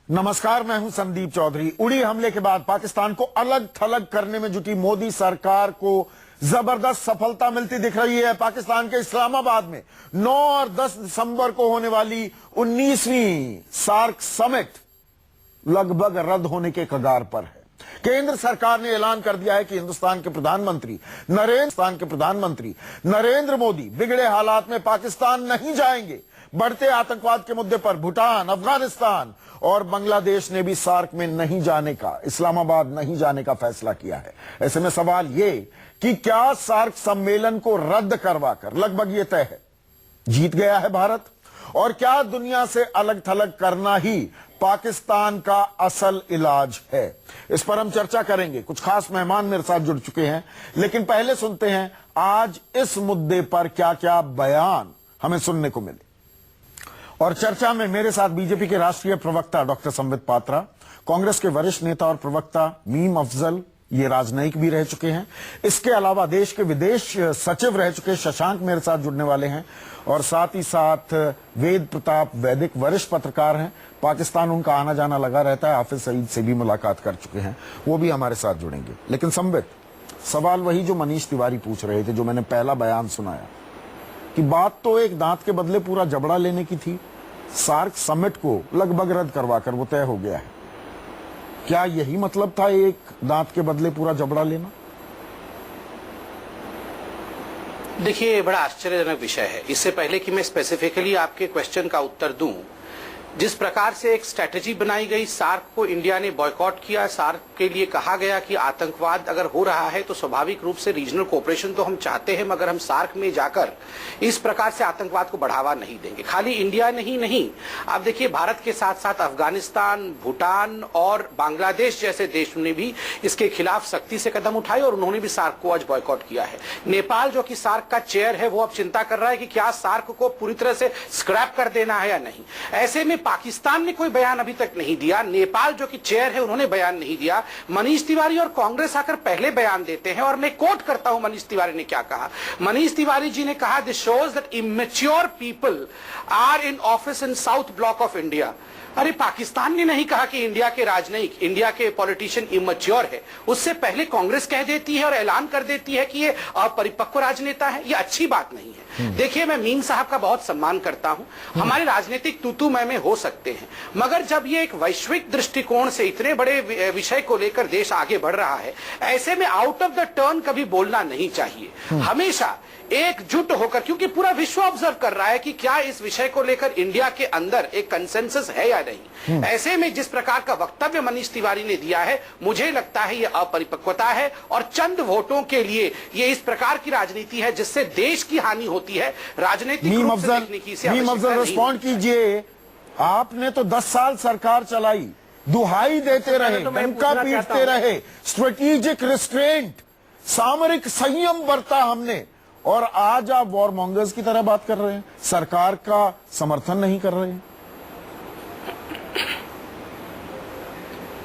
नमस्कार, मैं हूं संदीप चौधरी। उड़ी हमले के बाद पाकिस्तान को अलग थलग करने में जुटी मोदी सरकार को जबरदस्त सफलता मिलती दिख रही है। पाकिस्तान के इस्लामाबाद में 9 और 10 दिसंबर को होने वाली 19वीं सार्क समिट लगभग रद्द होने के कगार पर है। केंद्र सरकार ने ऐलान कर दिया है कि हिंदुस्तान के प्रधानमंत्री नरेंद्र मोदी बिगड़े हालात में पाकिस्तान नहीं जाएंगे। बढ़ते आतंकवाद के मुद्दे पर भूटान, अफगानिस्तान और बांग्लादेश ने भी सार्क में नहीं जाने का, इस्लामाबाद नहीं जाने का फैसला किया है। ऐसे में सवाल ये कि क्या सार्क सम्मेलन को रद्द करवाकर, लगभग ये तय है, जीत गया है भारत? और क्या दुनिया से अलग थलग करना ही पाकिस्तान का असल इलाज है? इस पर हम चर्चा करेंगे। कुछ खास मेहमान मेरे साथ जुड़ चुके हैं, लेकिन पहले सुनते हैं आज इस मुद्दे पर क्या क्या बयान हमें सुनने को मिले। और चर्चा में मेरे साथ बीजेपी के राष्ट्रीय प्रवक्ता डॉक्टर संबित पात्रा, कांग्रेस के वरिष्ठ नेता और प्रवक्ता मीम अफजल, ये राजनयिक भी रह चुके हैं। इसके अलावा देश के विदेश सचिव रह चुके शशांक मेरे साथ जुड़ने वाले हैं, और साथ ही साथ वेद प्रताप वैदिक वरिष्ठ पत्रकार हैं। पाकिस्तान उनका आना जाना लगा रहता है, हाफिज सईद से भी मुलाकात कर चुके हैं, वो भी हमारे साथ जुड़ेंगे। लेकिन संबित, सवाल वही जो मनीष तिवारी पूछ रहे थे, जो मैंने पहला बयान सुनाया, कि बात तो एक दांत के बदले पूरा जबड़ा लेने की थी। सार्क समिट को लगभग रद्द करवाकर वो तय हो गया है। क्या यही मतलब था, एक दांत के बदले पूरा जबड़ा लेना? देखिए, बड़ा आश्चर्यजनक विषय है। इससे पहले कि मैं स्पेसिफिकली आपके क्वेश्चन का उत्तर दूं, जिस प्रकार से एक स्ट्रेटेजी बनाई गई, सार्क को इंडिया ने बॉयकॉट किया। सार्क के लिए कहा गया कि आतंकवाद अगर हो रहा है तो स्वाभाविक रूप से रीजनल कोऑपरेशन तो हम चाहते हैं, मगर हम सार्क में जाकर इस प्रकार से आतंकवाद को बढ़ावा नहीं देंगे। खाली इंडिया नहीं, आप देखिए, भारत के साथ साथ अफगानिस्तान, भूटान और बांग्लादेश जैसे देशों ने भी इसके खिलाफ सख्ती से कदम उठाए और उन्होंने भी सार्क को आज बॉयकॉट किया है। नेपाल, जो कि सार्क का चेयर है, वो अब चिंता कर रहा है कि क्या सार्क को पूरी तरह से स्क्रैप कर देना है या नहीं। ऐसे में पाकिस्तान ने कोई बयान अभी तक नहीं दिया। नेपाल, जो कि चेयर है, उन्होंने बयान नहीं दिया। मनीष तिवारी और कांग्रेस आकर पहले बयान देते हैं, और मैं कोट करता हूं मनीष तिवारी ने क्या कहा। मनीष तिवारी जी ने कहा, this shows that immature people are in office in South Block of India. अरे, पाकिस्तान ने नहीं कहा कि इंडिया के राजनयिक, इंडिया के पॉलिटिशियन इमेच्योर है। उससे पहले कांग्रेस कह देती है और ऐलान कर देती है कि ये अपरिपक्व राजनेता है। ये अच्छी बात नहीं है। देखिए, मैं मीम साहब का बहुत सम्मान करता हूं। हमारे राजनीतिक तू मैं में हो सकते हैं, मगर जब ये एक वैश्विक दृष्टिकोण से इतने बड़े विषय को लेकर देश आगे बढ़ रहा है, ऐसे में आउट ऑफ द टर्न कभी बोलना नहीं चाहिए। हमेशा एकजुट होकर, क्योंकि पूरा विश्व ऑब्जर्व कर रहा है कि क्या इस विषय को लेकर इंडिया के अंदर एक कंसेंसस है या नहीं। ऐसे में जिस प्रकार का वक्तव्य मनीष तिवारी ने दिया है, मुझे लगता है यह अपरिपक्वता है और चंद वोटों के लिए ये इस प्रकार की राजनीति है जिससे देश की हानि होती है। राजनीतिक रूप से देखने की इसे आवश्यकता नहीं। रिस्पॉन्ड कीजिए। आपने तो 10 साल सरकार चलाई, दुहाई देते रहे, डंका पीटते रहे, स्ट्रेटेजिक रिस्ट्रेंट, सामरिक संयम बरता हमने, और आज आप वॉर मॉन्गर्स की तरह बात कर रहे हैं, सरकार का समर्थन नहीं कर रहे हैं।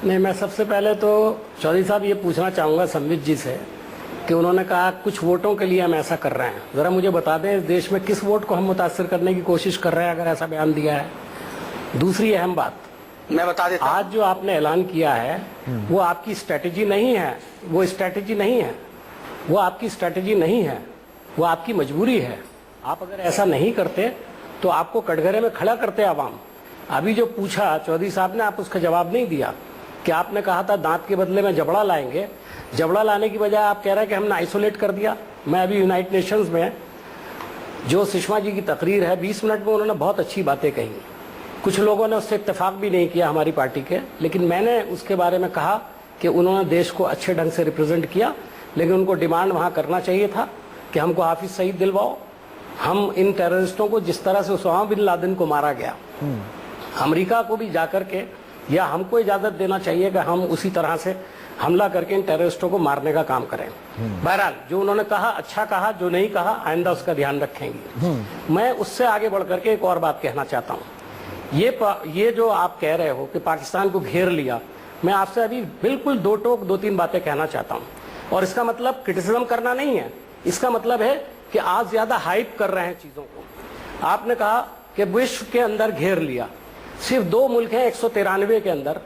नहीं, मैं सबसे पहले तो चौधरी साहब ये पूछना चाहूंगा संबित जी से कि उन्होंने कहा कुछ वोटों के लिए हम ऐसा कर रहे हैं। जरा मुझे बता दें, इस देश में किस वोट को हम मुतासिर करने की कोशिश कर रहे हैं, अगर ऐसा बयान दिया है। दूसरी अहम बात मैं बता देता हूं, आज जो आपने ऐलान किया है वो आपकी स्ट्रेटेजी नहीं है, वो स्ट्रेटेजी नहीं है, वो आपकी स्ट्रेटेजी नहीं है, वो आपकी मजबूरी है। आप अगर ऐसा नहीं करते तो आपको कटघरे में खड़ा करते आवाम। अभी जो पूछा चौधरी साहब ने, आप उसका जवाब नहीं दिया कि आपने कहा था दांत के बदले में जबड़ा लाएंगे। जबड़ा लाने की बजाय आप कह रहे हैं कि हमने आइसोलेट कर दिया। मैं अभी यूनाइटेड नेशंस में जो सुषमा जी की तकरीर है, 20 मिनट में उन्होंने बहुत अच्छी बातें कही। कुछ लोगों ने उससे इत्तेफाक भी नहीं किया हमारी पार्टी के, लेकिन मैंने उसके बारे में कहा कि उन्होंने देश को अच्छे ढंग से रिप्रेजेंट किया, लेकिन उनको डिमांड वहाँ करना चाहिए था कि हमको हाफिज सईद दिलवाओ। हम इन टेररिस्टों को, जिस तरह से उसामा बिन लादेन को मारा गया, अमेरिका को भी जाकर के, या हमको इजाजत देना चाहिए कि हम उसी तरह से हमला करके इन टेररिस्टों को मारने का काम करें। बहरहाल, जो उन्होंने कहा अच्छा कहा, जो नहीं कहा आइंदा उसका ध्यान रखेंगे। मैं उससे आगे बढ़ करके एक और बात कहना चाहता हूँ। ये जो आप कह रहे हो कि पाकिस्तान को घेर लिया, मैं आपसे अभी बिल्कुल दो तीन बातें कहना चाहता हूँ। और इसका मतलब क्रिटिसिज्म करना नहीं है, इसका मतलब है कि आज ज्यादा हाइप कर रहे हैं चीजों को। आपने कहा कि विश्व के अंदर घेर लिया, सिर्फ 2 मुल्क हैं 193 के अंदर,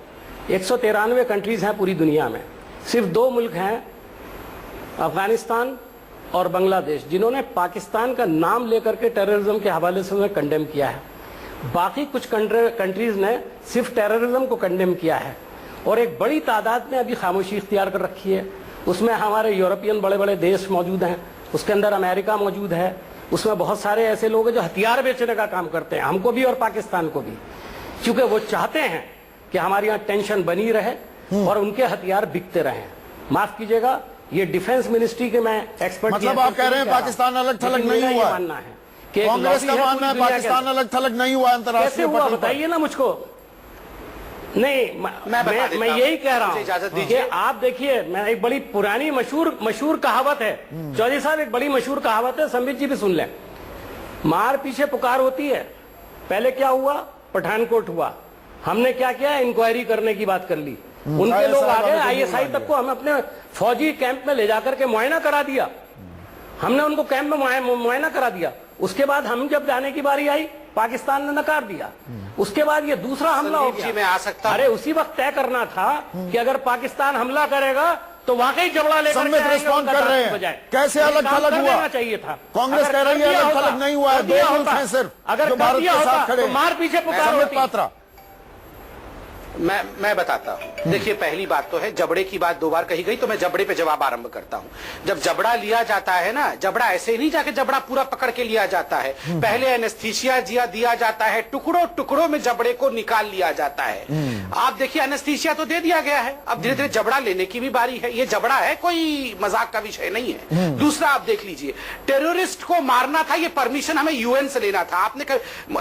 193 कंट्रीज हैं पूरी दुनिया में, सिर्फ 2 मुल्क हैं अफगानिस्तान और बांग्लादेश जिन्होंने पाकिस्तान का नाम लेकर के टेररिज्म के हवाले से उन्हें कंडेम किया है। बाकी कुछ कंट्रीज ने सिर्फ टेररिज्म को कंडेम किया है और एक बड़ी तादाद में अभी खामोशी इख्तियार कर रखी है। उसमें हमारे यूरोपियन बड़े बड़े देश मौजूद हैं, उसके अंदर अमेरिका मौजूद है, उसमें बहुत सारे ऐसे लोग हैं जो हथियार बेचने का काम करते हैं, हमको भी और पाकिस्तान को भी, क्योंकि वो चाहते हैं कि हमारे यहाँ टेंशन बनी रहे और उनके हथियार बिकते रहें। माफ कीजिएगा, ये डिफेंस मिनिस्ट्री के मैं एक्सपर्ट, मतलब आप कह रहे हैं पाकिस्तान अलग थलग नहीं हुआ? मानना है कि कांग्रेस का मानना है पाकिस्तान अलग थलग नहीं हुआ अंतर्राष्ट्रीय पटल पर? बताइए ना मुझको। नहीं, मैं यही कह रहा हूं कि आप देखिए, मैं एक बड़ी पुरानी मशहूर कहावत है, चौधरी साहब, एक बड़ी मशहूर कहावत है, संबित जी भी सुन लें। मार पीछे पुकार होती है। पहले क्या हुआ? पठानकोट हुआ, हमने क्या किया? इंक्वायरी करने की बात कर ली, उनके लोग आ गए, ISI तक को हम अपने फौजी कैंप में ले जाकर के मुआयना करा दिया, हमने उनको कैंप में मुआयना करा दिया। उसके बाद हम जब जाने की बारी आई, पाकिस्तान ने नकार दिया। उसके बाद ये दूसरा हमला हो गया। मैं आ सकता, अरे उसी वक्त तय करना था कि अगर पाकिस्तान हमला करेगा तो वाकई जबड़ा लेकर रिस्पॉन्ड कर रहे हैं। कैसे अलग थलग हुआ? चाहिए था। कांग्रेस कह रही है अलग थलग नहीं हुआ है, 2 मुल्क हैं सिर्फ अगर जो भारत के साथ खड़े हैं। मार पीछे पुकार होती। पात्रा, मैं बताता हूं। देखिए, पहली बात तो है, जबड़े की बात 2 बार कही गई, तो मैं जबड़े पे जवाब आरंभ करता हूं। जब जबड़ा लिया जाता है ना, जबड़ा ऐसे ही नहीं जाके जबड़ा पूरा पकड़ के लिया जाता है, पहले एनेस्थीसिया दिया जाता है, टुकड़ों टुकड़ों में जबड़े को निकाल लिया जाता है। आप देखिए, एनेस्थीसिया तो दे दिया गया है, अब धीरे धीरे जबड़ा लेने की भी बारी है। ये जबड़ा है, कोई मजाक का विषय नहीं है। दूसरा, आप देख लीजिए, टेररिस्ट को मारना था, ये परमिशन हमें UN से लेना था। आपने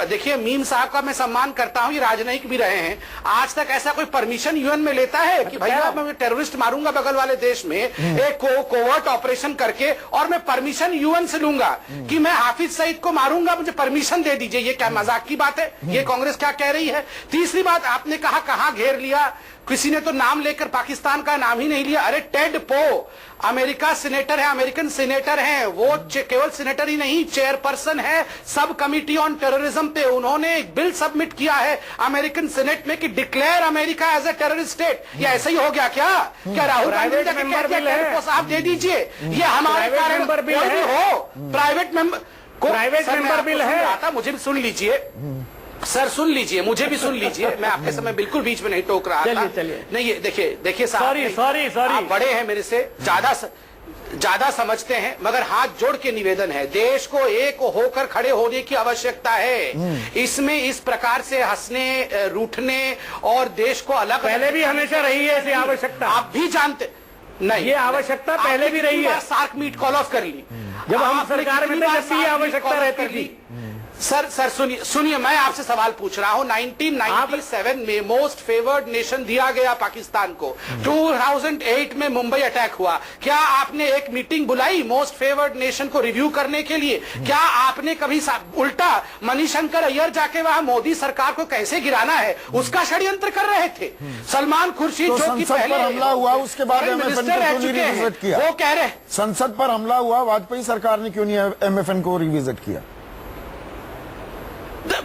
देखिए, मीम साहब का मैं सम्मान करता हूं, ये राजनयिक भी रहे हैं, आज तक ऐसा कोई परमिशन UN में लेता है कि भैया मैं टेररिस्ट मारूंगा बगल वाले देश में, एक कोवर्ट ऑपरेशन करके, और मैं परमिशन UN से लूंगा कि मैं हाफिज सईद को मारूंगा, मुझे परमिशन दे दीजिए? ये क्या मजाक की बात है? ये कांग्रेस क्या कह रही है? तीसरी बात, आपने कहा कहां घेर लिया, किसी ने तो नाम लेकर पाकिस्तान का नाम ही नहीं लिया। अरे टेड पो अमेरिका सीनेटर है, अमेरिकन सीनेटर हैं वो, केवल सीनेटर ही नहीं, चेयरपर्सन है सब कमिटी ऑन टेररिज्म पे। उन्होंने एक बिल सबमिट किया है अमेरिकन सीनेट में कि declare America as a terrorist state. ये ऐसा ही हो गया क्या? क्या राहुल गांधी को साहब दे दीजिए, ये हमारे मेंबर बिल है, हो प्राइवेट मेंबर बिल है। मुझे भी सुन लीजिए सर, सुन लीजिए, मुझे भी सुन लीजिए, मैं आपके समय बिल्कुल बीच में नहीं टोक रहा था। चलिए नहीं, ये देखिए साहब, सॉरी आप बड़े हैं मेरे से, ज्यादा समझते हैं, मगर हाथ जोड़ के निवेदन है, देश को एक होकर खड़े होने की आवश्यकता है। इसमें इस प्रकार से हंसने, रूठने और देश को अलग, पहले भी हमेशा रही है ऐसी आवश्यकता, आप भी जानते नहीं, ये आवश्यकता पहले भी रही है। सार्क मीट कॉल ऑफ कर ली जब हम सरकार में थे, जब भी आवश्यकता रहती थी। सर सुनिए, मैं आपसे सवाल पूछ रहा हूं। 1997 में मोस्ट फेवर्ड नेशन दिया गया पाकिस्तान को। 2008 में मुंबई अटैक हुआ, क्या आपने एक मीटिंग बुलाई मोस्ट फेवर्ड नेशन को रिव्यू करने के लिए? क्या आपने कभी उल्टा मणिशंकर अय्यर जाके वहां मोदी सरकार को कैसे गिराना है उसका षड्यंत्र कर रहे थे? सलमान खुर्शीद तो जो कि पहले हमला हुआ, उसके बाद मिनिस्टर रह चुके हैं, वो कह रहे संसद पर हमला हुआ, वाजपेयी सरकार ने क्यों नहीं MFN को रिविजिट किया?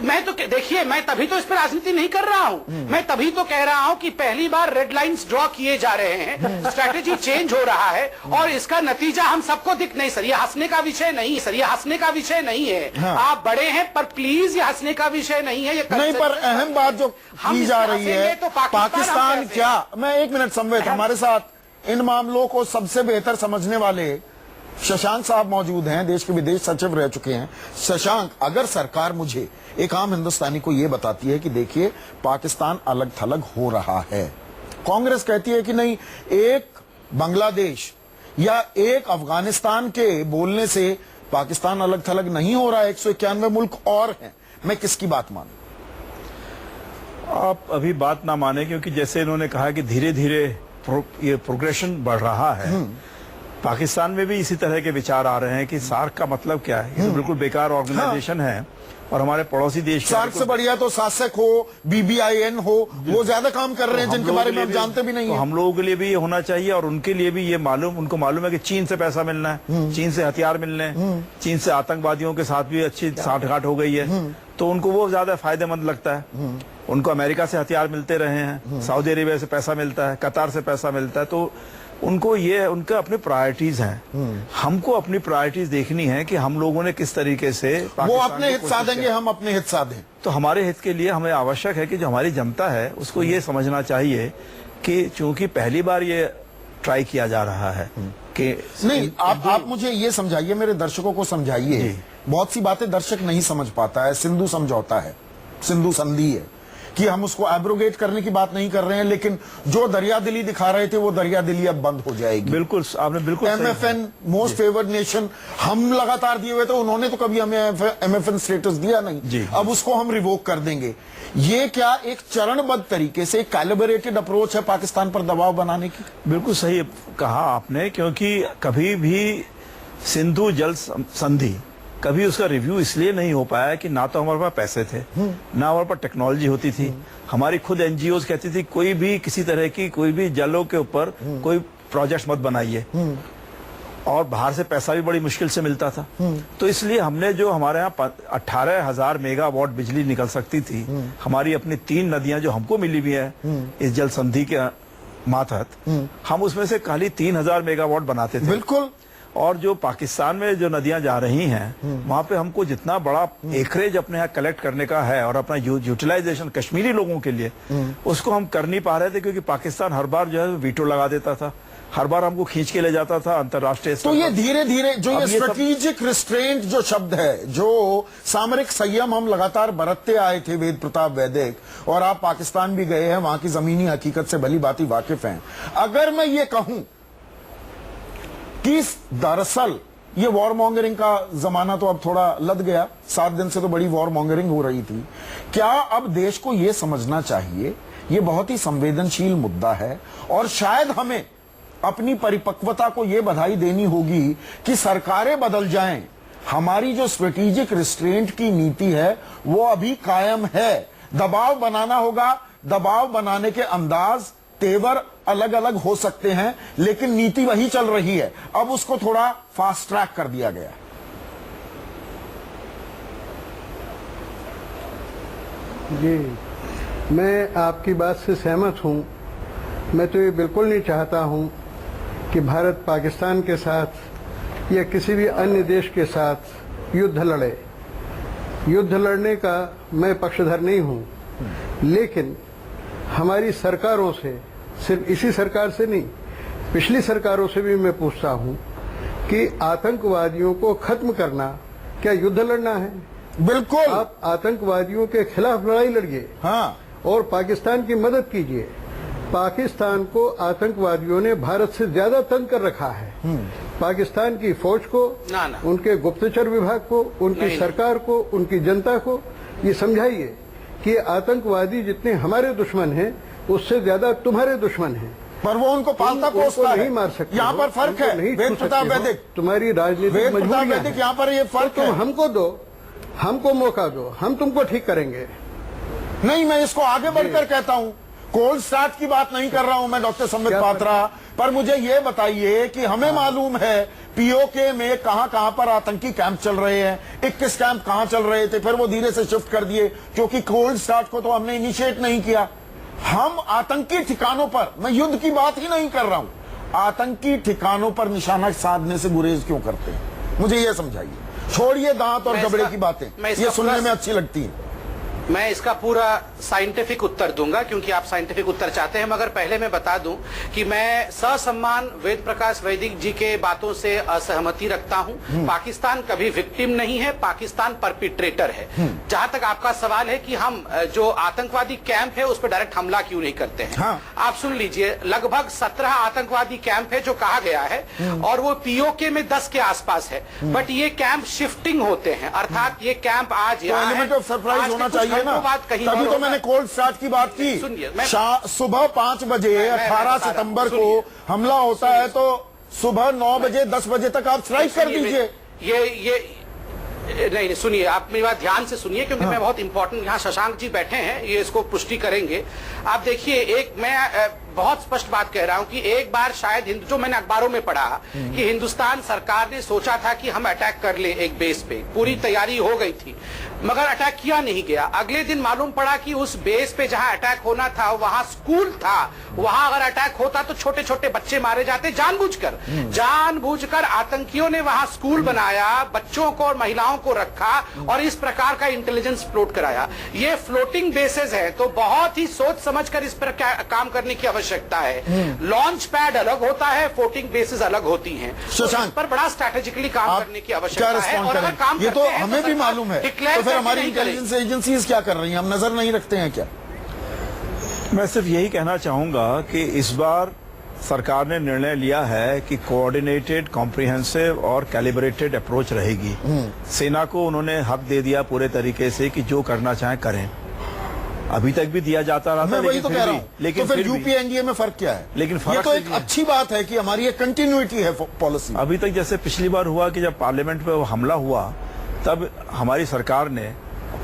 मैं तो देखिए, मैं तभी तो इस पर राजनीति नहीं कर रहा हूं। मैं तभी तो कह रहा हूं कि पहली बार रेड लाइंस ड्रॉ किए जा रहे हैं, स्ट्रैटेजी चेंज हो रहा है और इसका नतीजा हम सबको दिख नहीं। सर, ये हंसने का विषय नहीं, सर ये हंसने का विषय नहीं है। हाँ। आप बड़े हैं पर प्लीज ये हंसने का विषय नहीं है। ये नहीं, पर अहम बात जो की जा रही है, तो पाकिस्तान क्या, मैं 1 मिनट संवेद, हमारे साथ इन मामलों को सबसे बेहतर समझने वाले शशांक साहब मौजूद हैं, देश के विदेश सचिव रह चुके हैं। शशांक, अगर सरकार मुझे, एक आम हिंदुस्तानी को यह बताती है कि देखिए पाकिस्तान अलग थलग हो रहा है, कांग्रेस कहती है कि नहीं, एक बांग्लादेश या एक अफगानिस्तान के बोलने से पाकिस्तान अलग थलग नहीं हो रहा है, 191 मुल्क और हैं, मैं किसकी बात मानूं? आप अभी बात ना माने, क्योंकि जैसे इन्होंने कहा कि धीरे धीरे ये प्रोग्रेशन बढ़ रहा है, पाकिस्तान में भी इसी तरह के विचार आ रहे हैं कि सार्क का मतलब क्या है, ये तो बिल्कुल बेकार ऑर्गेनाइजेशन है और हमारे पड़ोसी देश सार्क से बढ़िया तो शासक हो, BBIN हो, वो ज्यादा काम कर रहे हैं जिनके बारे में हम जानते भी नहीं है। तो हम लोगों के लिए भी ये होना चाहिए और उनके लिए भी ये उनको मालूम है कि चीन से पैसा मिलना है, चीन से हथियार मिलने हैं, चीन से आतंकवादियों के साथ भी अच्छी साठगांठ हो गई है, तो उनको वो ज्यादा फायदेमंद लगता है। उनको अमेरिका से हथियार मिलते रहे हैं, सऊदी अरेबिया से पैसा मिलता है, कतार से पैसा मिलता है, तो उनको ये उनके अपने प्रायोरिटीज हैं। हमको अपनी प्रायोरिटीज देखनी है कि हम लोगों ने किस तरीके से वो अपने हित साधेंगे, हम अपने हित साधें। तो हमारे हित के लिए हमें आवश्यक है कि जो हमारी जनता है उसको ये समझना चाहिए कि चूंकि पहली बार ये ट्राई किया जा रहा है कि नहीं, आप मुझे ये समझाइए, मेरे दर्शकों को समझाइए, बहुत सी बातें दर्शक नहीं समझ पाता है। सिंधु समझौता है, सिंधु संधि है, कि हम उसको एब्रोगेट करने की बात नहीं कर रहे हैं, लेकिन जो दरिया दिली दिखा रहे थे वो दरिया दिली अब बंद हो जाएगी। बिल्कुल, आपने बिल्कुल MFN मोस्ट फेवर्ड नेशन हम लगातार दिए हुए थे, उन्होंने तो कभी हमें MFN स्टेटस दिया नहीं, अब उसको हम रिवोक कर देंगे। ये क्या एक चरणबद्ध तरीके से कैलिब्रेटेड अप्रोच है पाकिस्तान पर दबाव बनाने की? बिल्कुल सही कहा आपने, क्योंकि कभी भी सिंधु जल संधि कभी उसका रिव्यू इसलिए नहीं हो पाया कि ना तो हमारे पास पैसे थे, ना हमारे पास टेक्नोलॉजी होती थी। हमारी खुद NGOs कहती थी कोई भी किसी तरह की कोई भी जलों के ऊपर कोई प्रोजेक्ट मत बनाइए, और बाहर से पैसा भी बड़ी मुश्किल से मिलता था। तो इसलिए हमने जो हमारे यहाँ 18,000 मेगावाट बिजली निकल सकती थी, हमारी अपनी 3 नदियां जो हमको मिली हुई है इस जल संधि के मातहत, हम उसमें से खाली 3,000 मेगावाट बनाते थे। बिल्कुल। और जो पाकिस्तान में जो नदियां जा रही हैं वहां पे हमको जितना बड़ा एकरेज अपने यहाँ कलेक्ट करने का है और अपना यूटिलाइजेशन कश्मीरी लोगों के लिए, उसको हम कर नहीं पा रहे थे, क्योंकि पाकिस्तान हर बार जो है वीटो लगा देता था, हर बार हमको खींच के ले जाता था अंतर्राष्ट्रीय। तो ये धीरे धीरे जो ये स्ट्रेटेजिक रिस्ट्रेंट जो शब्द है, जो सामरिक संयम हम लगातार बरतते आए थे वेद प्रताप वैदिक, और आप पाकिस्तान भी गए हैं, वहां की जमीनी हकीकत से भली भांति वाकिफ हैं। अगर मैं ये कहूं कि दरअसल ये वॉर मॉन्गरिंग का जमाना तो अब थोड़ा लद गया, 7 दिन से तो बड़ी वॉर मॉन्गरिंग हो रही थी, क्या अब देश को यह समझना चाहिए ये बहुत ही संवेदनशील मुद्दा है, और शायद हमें अपनी परिपक्वता को यह बधाई देनी होगी कि सरकारें बदल जाएं, हमारी जो स्ट्रेटेजिक रिस्ट्रेंट की नीति है वो अभी कायम है। दबाव बनाना होगा, दबाव बनाने के अंदाज तेवर अलग अलग हो सकते हैं, लेकिन नीति वही चल रही है। अब उसको थोड़ा फास्ट ट्रैक कर दिया गया। जी, मैं आपकी बात से सहमत हूं। मैं तो ये बिल्कुल नहीं चाहता हूं कि भारत पाकिस्तान के साथ या किसी भी अन्य देश के साथ युद्ध लड़े। युद्ध लड़ने का मैं पक्षधर नहीं हूं, लेकिन हमारी सरकारों से, सिर्फ इसी सरकार से नहीं, पिछली सरकारों से भी मैं पूछता हूं कि आतंकवादियों को खत्म करना क्या युद्ध लड़ना है? बिल्कुल। आप आतंकवादियों के खिलाफ लड़ाई लड़िए, हाँ, और पाकिस्तान की मदद कीजिए। पाकिस्तान को आतंकवादियों ने भारत से ज्यादा तंग कर रखा है। पाकिस्तान की फौज को, उनके गुप्तचर विभाग को, उनकी सरकार को, उनकी जनता को ये समझाइए कि आतंकवादी जितने हमारे दुश्मन हैं उससे ज्यादा तुम्हारे दुश्मन हैं। पर वो उनको पालता पोसता नहीं मार सकते। यहाँ पर फर्क है। वेद प्रताप वैदिक, तुम्हारी राजनीतिक मजबूरियां हैं। यहाँ पर ये फर्क है। तुम हमको दो, हमको मौका दो, हम तुमको ठीक करेंगे। नहीं, मैं इसको आगे बढ़कर कहता हूं, कोल्ड स्टार्ट की बात नहीं कर रहा हूं मैं डॉक्टर संबित पात्रा, पर मुझे यह बताइए कि हमें मालूम है पीओके में कहां पर आतंकी कैंप चल रहे हैं, 21 कैंप कहां चल रहे थे, फिर वो धीरे से शिफ्ट कर दिए, क्योंकि कोल्ड स्टार्ट को तो हमने इनिशिएट नहीं किया। हम आतंकी ठिकानों पर, मैं युद्ध की बात ही नहीं कर रहा हूं, आतंकी ठिकानों पर निशाना साधने से गुरेज क्यों करते हैं? मुझे यह समझाइए। छोड़िए दांत और जबड़े की बातें, ये सुनने में अच्छी लगती है। मैं इसका पूरा साइंटिफिक उत्तर दूंगा, क्योंकि आप साइंटिफिक उत्तर चाहते हैं। मगर पहले मैं बता दूं कि मैं ससम्मान वेद प्रकाश वैदिक जी के बातों से असहमति रखता हूं। पाकिस्तान कभी विक्टिम नहीं है, पाकिस्तान परपिट्रेटर है। जहां तक आपका सवाल है कि हम जो आतंकवादी कैंप है उस पर डायरेक्ट हमला क्यों नहीं करते हैं, हाँ। आप सुन लीजिए, लगभग 17 आतंकवादी कैंप है जो कहा गया है, और वो पीओके में 10 के आसपास है। बट ये कैंप शिफ्टिंग होते हैं, अर्थात ये कैंप आज यहाँ एलिमेंट ऑफ सरप्राइज होना चाहिए ना, तभी तो मैंने कोल्ड स्टार्ट की बात की। सुबह 5 बजे 18 सितंबर को हमला होता है, तो सुबह 9 बजे 10 बजे तक आप स्ट्राइक कर दीजिए। नहीं, सुनिए, आप मेरी बात ध्यान से सुनिए, क्योंकि मैं बहुत इंपॉर्टेंट, यहाँ शशांक जी बैठे हैं, ये इसको पुष्टि करेंगे। आप देखिए, एक मैं बहुत स्पष्ट बात कह रहा हूं कि एक बार शायद जो मैंने अखबारों में पढ़ा कि हिंदुस्तान सरकार ने सोचा था कि हम अटैक कर ले एक बेस पे, पूरी तैयारी हो गई थी, मगर अटैक किया नहीं गया। अगले दिन मालूम पड़ा कि उस बेस पे जहां अटैक होना था वहां स्कूल था, वहां अगर अटैक होता तो छोटे छोटे बच्चे मारे जाते जानबूझकर आतंकियों ने वहां स्कूल बनाया, बच्चों को और महिलाओं को रखा और इस प्रकार का इंटेलिजेंस फ्लोट कराया। ये फ्लोटिंग बेसेस है, तो बहुत ही सोच समझकर इस पर काम करने की आवश्यकता है। लॉन्च पैड अलग होता है, फ्लोटिंग बेसेस अलग होती हैं, तो इस पर बड़ा स्ट्रैटेजिकली काम करने की आवश्यकता है। और अगर काम ये तो करते हैं हमें भी सरकार मालूम है, डिक्लेयर तो फिर हमारी नहीं करेगी। इंटेलिजेंस एजेंसीज क्या कर रही हैं? हम नजर नहीं रखते हैं क्या? मैं सिर्फ यही कहना चाहूंगा कि इस बार सरकार ने निर्णय लिया है कि कोऑर्डिनेटेड, कॉम्प्रिहेंसिव और कैलिब्रेटेड अप्रोच रहेगी। सेना को उन्होंने हक दे दिया पूरे तरीके से कि जो करना चाहे करें। अभी तक भी दिया जाता रहा था, मैं वही तो कह रहा हूं। लेकिन तो फिर यूपीएनडीए में फर्क क्या है? लेकिन ये फर्क तो एक ये है। अच्छी बात है कि हमारी एक कंटिन्यूटी है पॉलिसी। अभी तक जैसे पिछली बार हुआ कि जब पार्लियामेंट पे वो हमला हुआ, तब हमारी सरकार ने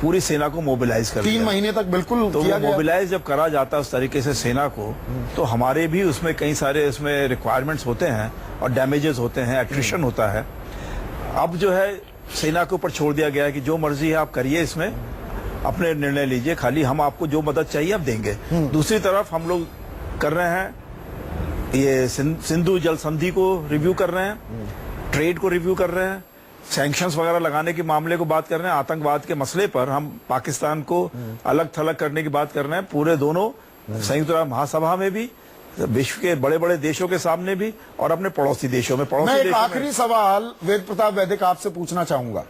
पूरी सेना को मोबिलाइज कर 3 दिया। महीने तक बिल्कुल तो किया वो गया। मोबिलाइज जब करा जाता है उस तरीके से सेना को, तो हमारे भी उसमें कई सारे उसमें रिक्वायरमेंट्स होते हैं और डैमेजेस होते हैं, एट्रिशन होता है। अब जो है सेना के ऊपर छोड़ दिया गया है कि जो मर्जी है आप करिए, इसमें अपने निर्णय लीजिए, खाली हम आपको जो मदद चाहिए आप देंगे। दूसरी तरफ हम लोग कर रहे हैं ये सिंधु जल संधि को रिव्यू कर रहे हैं, ट्रेड को रिव्यू कर रहे हैं, सैंक्शंस वगैरह लगाने के मामले को बात कर रहे हैं, आतंकवाद के मसले पर हम पाकिस्तान को अलग थलग करने की बात कर रहे हैं, पूरे दोनों संयुक्त राष्ट्र महासभा में भी, विश्व के बड़े बड़े देशों के सामने भी और अपने पड़ोसी देशों में। मैं एक आखिरी सवाल वेद प्रताप वैदिक आपसे पूछना चाहूंगा।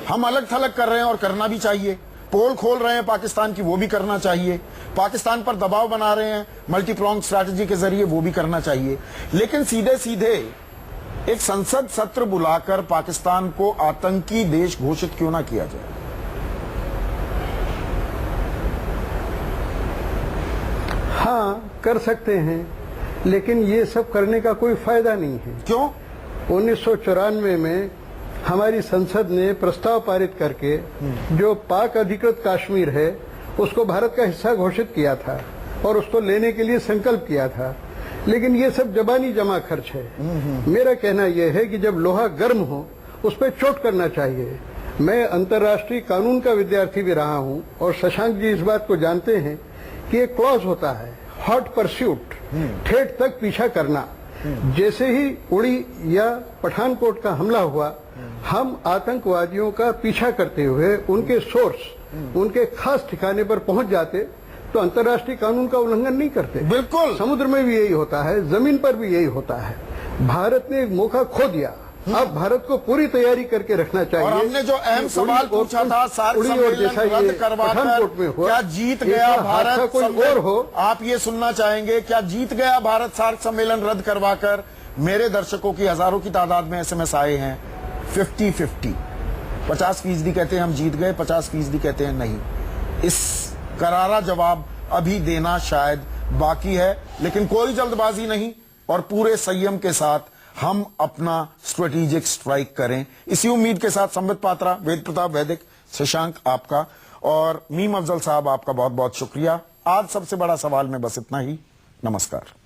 हम अलग थलग कर रहे हैं और करना भी चाहिए, पोल खोल रहे हैं पाकिस्तान की, वो भी करना चाहिए, पाकिस्तान पर दबाव बना रहे हैं मल्टी प्रोंग स्ट्रैटेजी के जरिए, वो भी करना चाहिए, लेकिन सीधे सीधे एक संसद सत्र बुलाकर पाकिस्तान को आतंकी देश घोषित क्यों ना किया जाए? हाँ, कर सकते हैं, लेकिन ये सब करने का कोई फायदा नहीं है। क्यों? 1994 में हमारी संसद ने प्रस्ताव पारित करके जो पाक अधिकृत कश्मीर है उसको भारत का हिस्सा घोषित किया था और उसको लेने के लिए संकल्प किया था, लेकिन ये सब जबानी जमा खर्च है। मेरा कहना यह है कि जब लोहा गर्म हो उस पर चोट करना चाहिए। मैं अंतर्राष्ट्रीय कानून का विद्यार्थी भी रहा हूं और शशांक जी इस बात को जानते हैं कि एक क्लॉज होता है, हॉट परस्यूट, ठेठ तक पीछा करना। जैसे ही उड़ी या पठानकोट का हमला हुआ, हम आतंकवादियों का पीछा करते हुए उनके सोर्स, उनके खास ठिकाने पर पहुंच जाते तो अंतर्राष्ट्रीय कानून का उल्लंघन नहीं करते। बिल्कुल। समुद्र में भी यही होता है, जमीन पर भी यही होता है। भारत ने एक मौका खो दिया, अब भारत को पूरी तैयारी करके रखना चाहिए। और हमने जो अहम सवाल पूछा था, सार्क सम्मेलन रद्द करवाकर क्या जीत गया भारत? कोई और हो, आप ये सुनना चाहेंगे, क्या जीत गया भारत सार्क सम्मेलन रद्द करवाकर? मेरे दर्शकों की हजारों की तादाद में एसएमएस आए हैं 50-50, 50% कहते हैं हम जीत गए, 50% कहते हैं नहीं। इस करारा जवाब अभी देना शायद बाकी है, लेकिन कोई जल्दबाजी नहीं और पूरे संयम के साथ हम अपना स्ट्रेटेजिक स्ट्राइक करें। इसी उम्मीद के साथ संबित पात्रा, वेद प्रताप वैदिक, शशांक आपका और मीम अफजल साहब आपका बहुत बहुत शुक्रिया। आज सबसे बड़ा सवाल में बस इतना ही। नमस्कार।